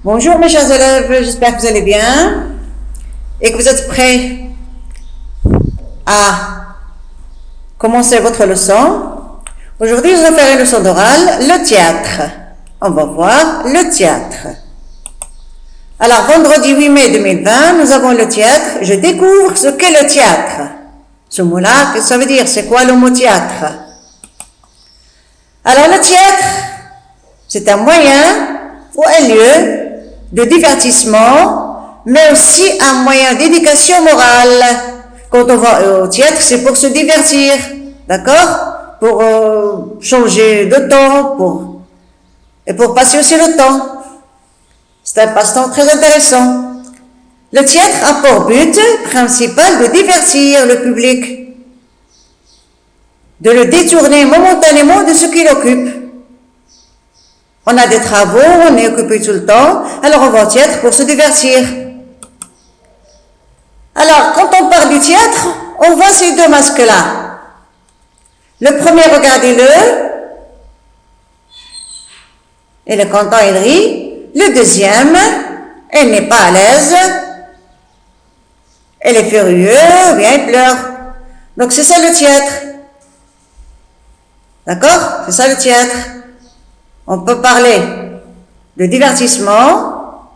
Bonjour mes chers élèves, j'espère que vous allez bien et que vous êtes prêts à commencer votre leçon. Aujourd'hui, nous allons faire une leçon d'oral, le théâtre. On va voir le théâtre. Alors, vendredi 8 mai 2020, nous avons le théâtre. Je découvre ce qu'est le théâtre. Ce mot-là, qu'est-ce que ça veut dire? C'est quoi le mot théâtre? Alors, le théâtre, c'est un moyen ou un lieu de divertissement, mais aussi un moyen d'éducation morale. Quand on va au théâtre, c'est pour se divertir, d'accord? Pour changer de temps, et pour passer aussi le temps. C'est un passe-temps très intéressant. Le théâtre a pour but principal de divertir le public, de le détourner momentanément de ce qui l'occupe. On a des travaux, on est occupé tout le temps, alors on va au théâtre pour se divertir. Alors, quand on parle du théâtre, on voit ces deux masques-là. Le premier, regardez-le, il est content, il rit. Le deuxième, il n'est pas à l'aise, il est furieux, ou bien il pleure. Donc c'est ça le théâtre. D'accord? C'est ça le théâtre. On peut parler de divertissement,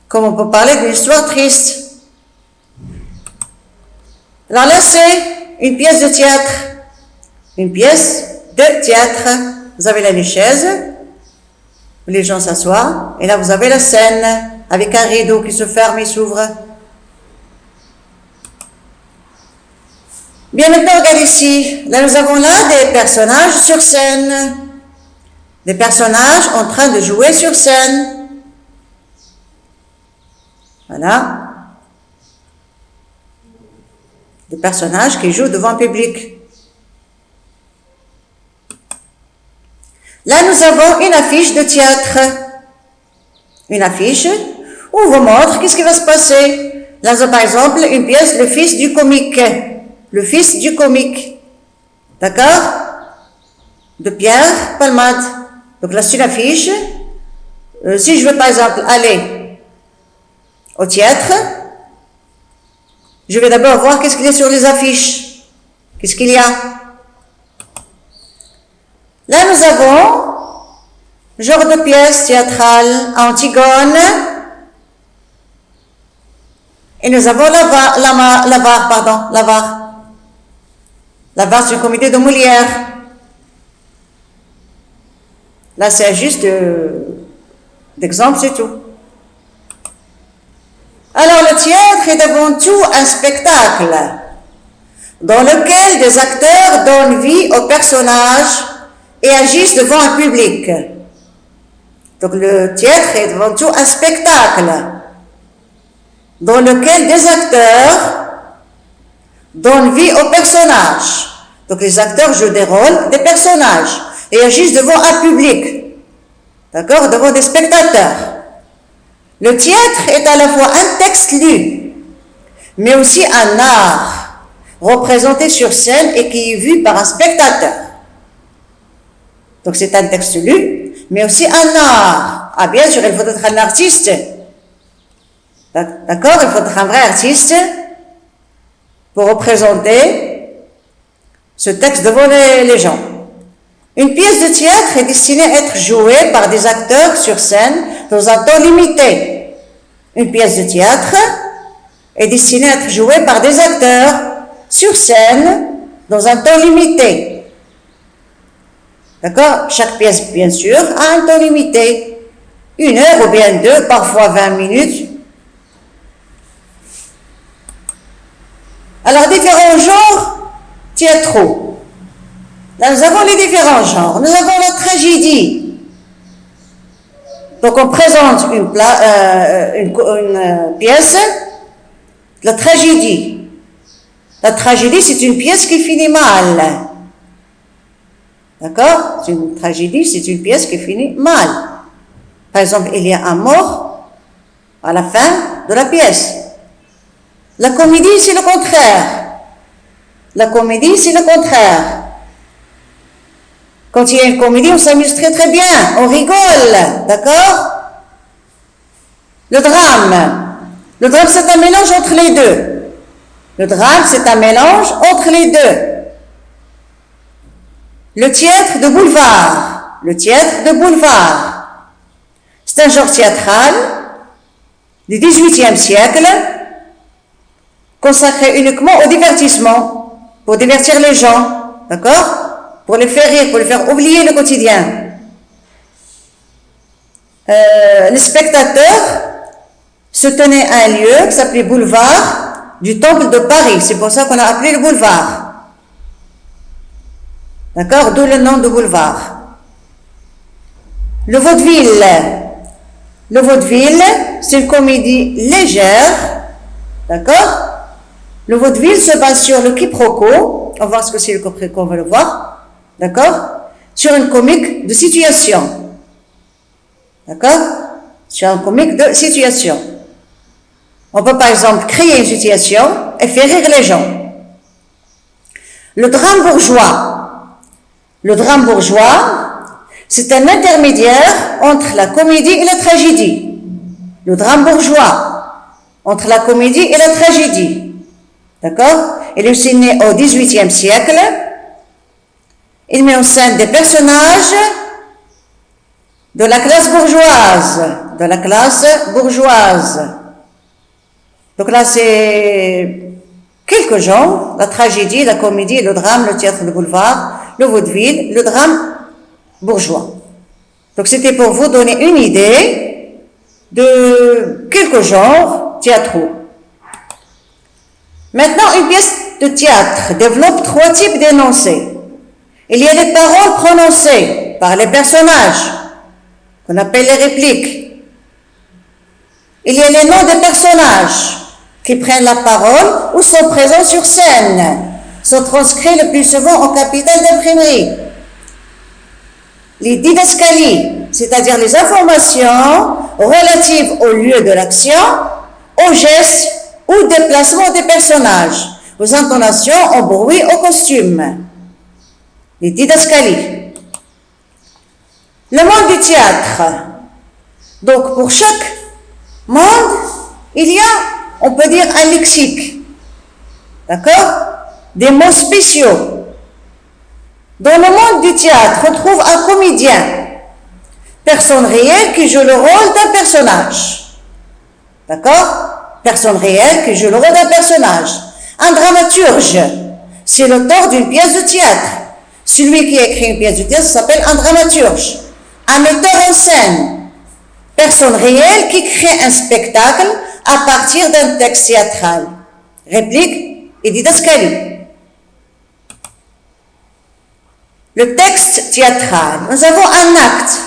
comme on peut parler d'une histoire triste. Alors là, c'est une pièce de théâtre. Une pièce de théâtre. Vous avez là les chaises, où les gens s'assoient, et là vous avez la scène, avec un rideau qui se ferme et s'ouvre. Bien, maintenant, regardez ici. Là, nous avons là des personnages sur scène. Des personnages en train de jouer sur scène. Voilà. Des personnages qui jouent devant le public. Là, nous avons une affiche de théâtre. Une affiche où on vous montre qu'est-ce qui va se passer. Là, nous avons par exemple une pièce, le fils du comique. Le fils du comique. D'accord? De Pierre Palmade. Donc là, c'est une affiche. Si je veux par exemple aller au théâtre, je vais d'abord voir qu'est-ce qu'il y a sur les affiches. Qu'est-ce qu'il y a? Là, nous avons genre de pièce théâtrale, Antigone, et nous avons l'Avare. L'Avare, c'est une comédie de Molière. Là, c'est juste d'exemple, c'est tout. Alors, le théâtre est avant tout un spectacle dans lequel des acteurs donnent vie aux personnages et agissent devant un public. Donc, le théâtre est avant tout un spectacle dans lequel des acteurs donnent vie aux personnages. Donc, les acteurs jouent des rôles des personnages et agissent devant un public, d'accord, devant des spectateurs. Le théâtre est à la fois un texte lu, mais aussi un art représenté sur scène et qui est vu par un spectateur. Donc c'est un texte lu, mais aussi un art. Ah bien sûr, il faut être un artiste. D'accord? Il faut être un vrai artiste pour représenter ce texte devant les gens. Une pièce de théâtre est destinée à être jouée par des acteurs sur scène dans un temps limité. Une pièce de théâtre est destinée à être jouée par des acteurs sur scène dans un temps limité. D'accord? Chaque pièce, bien sûr, a un temps limité. 1 heure ou bien 2, parfois 20 minutes. Alors, différents genres théâtraux. Là, nous avons les différents genres. Nous avons la tragédie. Donc, on présente une pièce, la tragédie. La tragédie, c'est une pièce qui finit mal. D'accord? C'est une tragédie, c'est une pièce qui finit mal. Par exemple, il y a un mort à la fin de la pièce. La comédie, c'est le contraire. La comédie, c'est le contraire. Quand il y a une comédie, on s'amuse très très bien, on rigole, d'accord? Le drame. Le drame, c'est un mélange entre les deux. Le drame, c'est un mélange entre les deux. Le théâtre de boulevard. Le théâtre de boulevard. C'est un genre théâtral du XVIIIe siècle consacré uniquement au divertissement, pour divertir les gens, d'accord? Pour les faire rire, pour les faire oublier le quotidien. Les spectateurs se tenaient à un lieu qui s'appelait boulevard du Temple de Paris. C'est pour ça qu'on a appelé le boulevard. D'accord? D'où le nom de boulevard. Le vaudeville. Le vaudeville, c'est une comédie légère. D'accord? Le vaudeville se base sur le quiproquo. On va voir ce que c'est le quiproquo, on va le voir. D'accord? Sur une comique de situation. D'accord? Sur un comique de situation. On peut par exemple créer une situation et faire rire les gens. Le drame bourgeois. Le drame bourgeois, c'est un intermédiaire entre la comédie et la tragédie. Le drame bourgeois, entre la comédie et la tragédie. D'accord? Il est aussi né au XVIIIe siècle. Il met en scène des personnages de la classe bourgeoise. De la classe bourgeoise. Donc là, c'est quelques genres, la tragédie, la comédie, le drame, le théâtre de boulevard, le vaudeville, le drame bourgeois. Donc c'était pour vous donner une idée de quelques genres théâtraux. Maintenant, une pièce de théâtre développe 3 types d'énoncés. Il y a les paroles prononcées par les personnages, qu'on appelle les répliques. Il y a les noms des personnages qui prennent la parole ou sont présents sur scène, sont transcrits le plus souvent en capital d'imprimerie. Les didascalies, c'est-à-dire les informations relatives au lieu de l'action, aux gestes ou déplacements des personnages, aux intonations, au bruit, au costume. Les didascalies. Le monde du théâtre. Donc, pour chaque monde, il y a, on peut dire, un lexique. D'accord? Des mots spéciaux. Dans le monde du théâtre, on trouve un comédien, personne réelle qui joue le rôle d'un personnage. D'accord? Personne réelle qui joue le rôle d'un personnage. Un dramaturge, c'est l'auteur d'une pièce de théâtre. Celui qui écrit une pièce de théâtre s'appelle un dramaturge. Un metteur en scène, personne réelle qui crée un spectacle à partir d'un texte théâtral. Réplique et didascalie. Le texte théâtral. Nous avons un acte.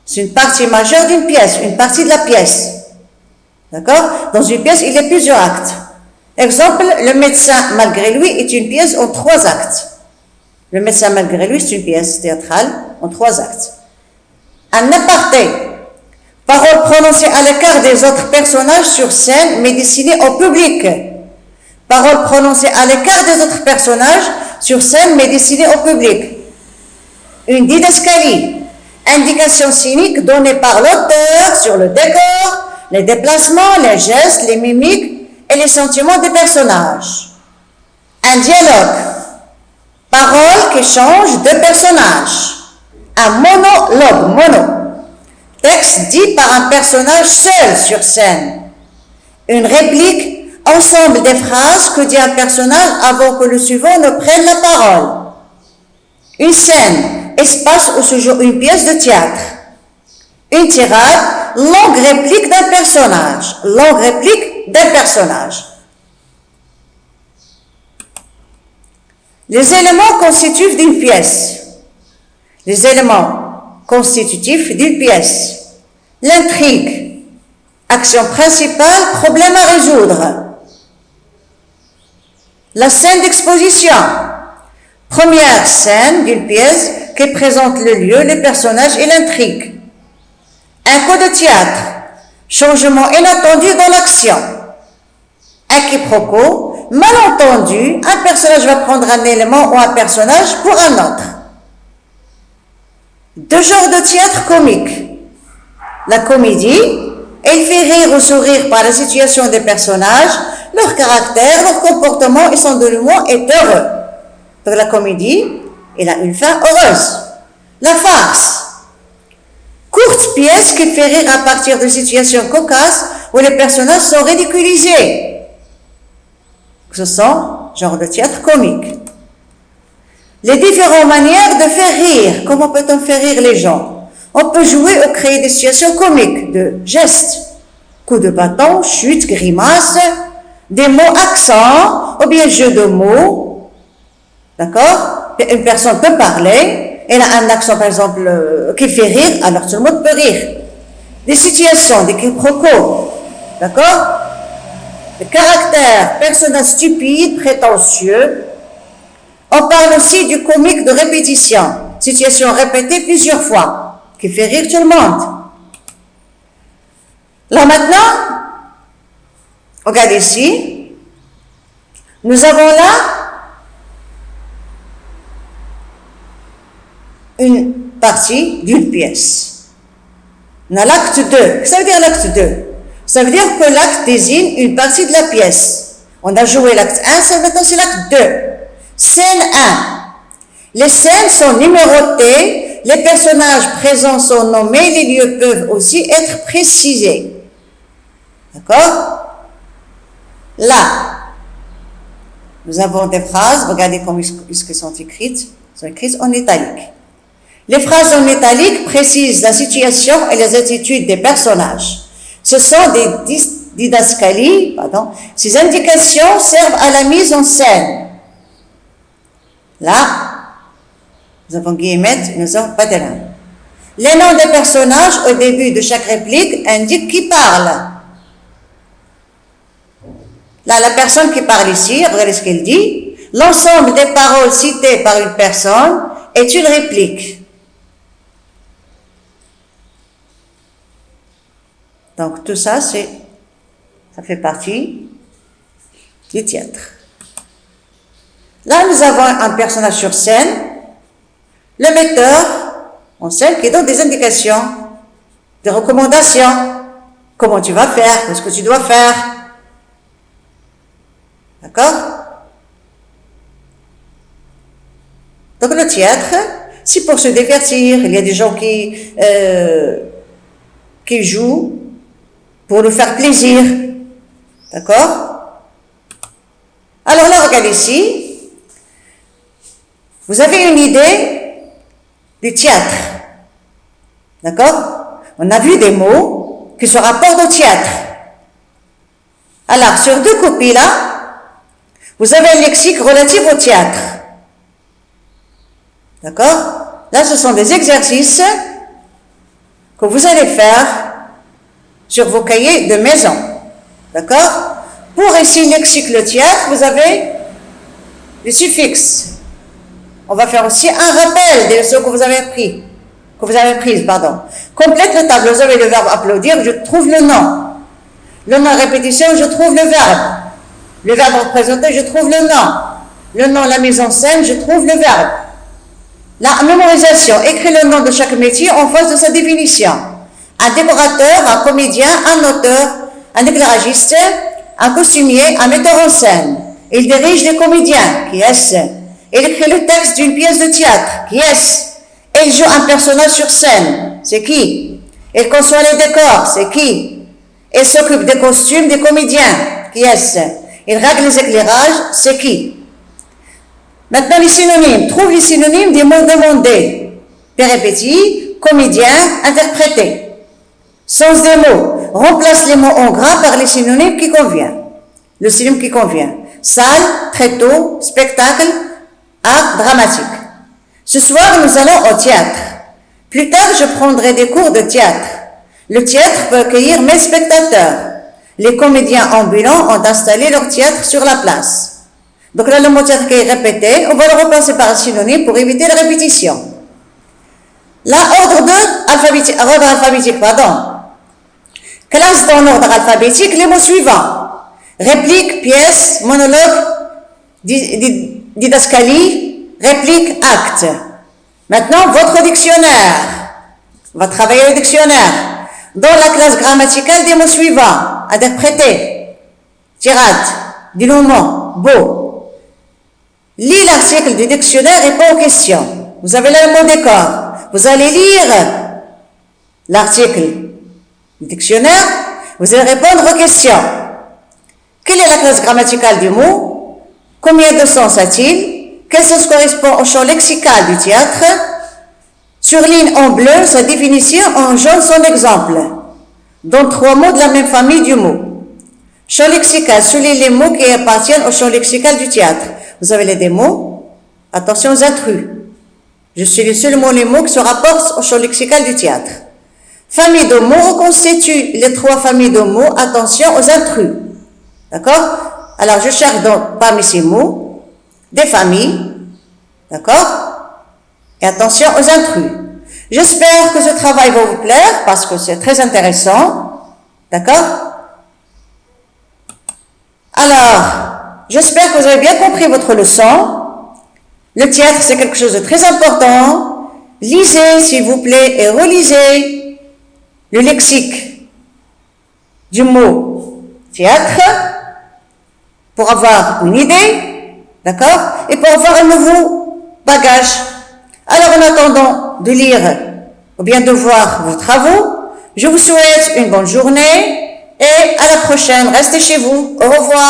C'est une partie majeure d'une pièce, une partie de la pièce. D'accord? Dans une pièce, il y a plusieurs actes. Exemple, le médecin malgré lui est une pièce en 3 actes. Le médecin malgré lui, c'est une pièce théâtrale en 3 actes. Un aparté. Parole prononcée à l'écart des autres personnages sur scène, mais destinée au public. Parole prononcée à l'écart des autres personnages sur scène, mais destinée au public. Une didascalie. Indication scénique donnée par l'auteur sur le décor, les déplacements, les gestes, les mimiques et les sentiments des personnages. Un dialogue. Parole qui change de personnage. Un monologue, texte dit par un personnage seul sur scène. Une réplique, ensemble des phrases que dit un personnage avant que le suivant ne prenne la parole. Une scène, espace où se joue une pièce de théâtre. Une tirade, longue réplique d'un personnage. Longue réplique d'un personnage. Les éléments constitutifs d'une pièce. Les éléments constitutifs d'une pièce. L'intrigue. Action principale, problème à résoudre. La scène d'exposition. Première scène d'une pièce qui présente le lieu, les personnages et l'intrigue. Un coup de théâtre. Changement inattendu dans l'action. Un quiproquo. Malentendu. Un personnage va prendre un élément ou un personnage pour un autre. 2 genres de théâtre comique. La comédie, elle fait rire rire ou sourire par la situation des personnages, leur caractère, leur comportement et son dénouement est heureux. Donc la comédie, elle a une fin heureuse. La farce, courte pièce qui fait rire à partir de situations cocasses où les personnages sont ridiculisés. Ce sont genre de théâtre comique. Les différentes manières de faire rire. Comment peut-on faire rire les gens? On peut jouer ou créer des situations comiques, de gestes, coups de bâton, chutes, grimaces, des mots accents, ou bien jeux de mots. D'accord? Une personne peut parler, elle a un accent par exemple qui fait rire, alors tout le monde peut rire. Des situations, des quiproquos. D'accord? Le caractère, personnage stupide, prétentieux. On parle aussi du comique de répétition, situation répétée plusieurs fois, qui fait rire tout le monde. Là maintenant, regardez ici, nous avons là une partie d'une pièce. On a l'acte 2. Ça veut dire l'acte 2. Ça veut dire que l'acte désigne une partie de la pièce. On a joué l'acte 1, maintenant c'est l'acte 2. Scène 1. Les scènes sont numérotées, les personnages présents sont nommés, les lieux peuvent aussi être précisés. D'accord? Là, nous avons des phrases, regardez comment elles sont écrites. Elles sont écrites en italique. Les phrases en italique précisent la situation et les attitudes des personnages. Ce sont des didascalies, Ces indications servent à la mise en scène. Là, nous avons guillemets, nous avons pas de langue. Les noms des personnages au début de chaque réplique indiquent qui parle. Là, la personne qui parle ici, regardez ce qu'elle dit. L'ensemble des paroles citées par une personne est une réplique. Donc tout ça, ça fait partie du théâtre. Là, nous avons un personnage sur scène, le metteur en scène qui donne des indications, des recommandations, comment tu vas faire, qu'est-ce que tu dois faire. D'accord? Donc le théâtre, c'est pour se divertir. Il y a des gens qui jouent pour nous faire plaisir. D'accord? Alors là, regardez ici. Vous avez une idée du théâtre. D'accord? On a vu des mots qui se rapportent au théâtre. Alors, sur 2 copies là, vous avez un lexique relatif au théâtre. D'accord? Là, ce sont des exercices que vous allez faire sur vos cahiers de maison. D'accord? Pour ici, lexique le théâtre, vous avez les suffixes. On va faire aussi un rappel des leçons que vous avez prises. Complète le tableau. Vous avez le verbe applaudir, je trouve le nom. Le nom répétition, je trouve le verbe. Le verbe représenter, je trouve le nom. Le nom, la mise en scène, je trouve le verbe. La mémorisation, écrit le nom de chaque métier en face de sa définition. Un décorateur, un comédien, un auteur, un éclairagiste, un costumier, un metteur en scène. Il dirige les comédiens, qui est-ce? Il écrit le texte d'une pièce de théâtre, qui est-ce? Il joue un personnage sur scène, c'est qui? Il conçoit les décors, c'est qui? Il s'occupe des costumes des comédiens, qui est-ce? Il règle les éclairages, c'est qui? Maintenant les synonymes, trouve les synonymes des mots demandés. Péripétie, comédien, interprété. Sens des mots, remplace les mots en gras par les synonymes qui conviennent. Le synonyme qui convient. Salle, tréteau, spectacle, art dramatique. Ce soir, nous allons au théâtre. Plus tard, je prendrai des cours de théâtre. Le théâtre peut accueillir 1000 spectateurs. Les comédiens ambulants ont installé leur théâtre sur la place. Donc là, le mot théâtre qui est répété, on va le remplacer par un synonyme pour éviter la répétition. Là, ordre alphabétique. Classe dans l'ordre alphabétique les mots suivants. Réplique, pièce, monologue, didascalie, réplique, acte. Maintenant, votre dictionnaire. On va travailler le dictionnaire. Dans la classe grammaticale des mots suivants, interprétez. Tirade, dénouement, beau. Lis l'article du dictionnaire et réponds aux questions. Vous avez là le mot décor. Vous allez lire l'article du dictionnaire. Vous allez répondre aux questions. Quelle est la classe grammaticale du mot? Combien de sens a-t-il? Quel sens correspond au champ lexical du théâtre? Surligne en bleu sa définition, en jaune son exemple. Donne 3 mots de la même famille du mot. Champ lexical, souligne les mots qui appartiennent au champ lexical du théâtre. Vous avez des mots. Attention aux intrus. Je souligne seulement les mots qui se rapportent au champ lexical du théâtre. Famille de mots reconstitue les 3 familles de mots. Attention aux intrus. D'accord? Alors, je cherche donc parmi ces mots des familles. D'accord? Et attention aux intrus. J'espère que ce travail va vous plaire parce que c'est très intéressant. D'accord? Alors, j'espère que vous avez bien compris votre leçon. Le théâtre, c'est quelque chose de très important. Lisez, s'il vous plaît, et relisez le lexique du mot théâtre pour avoir une idée, d'accord? Et pour avoir un nouveau bagage. Alors, en attendant de lire ou bien de voir vos travaux, je vous souhaite une bonne journée et à la prochaine. Restez chez vous. Au revoir.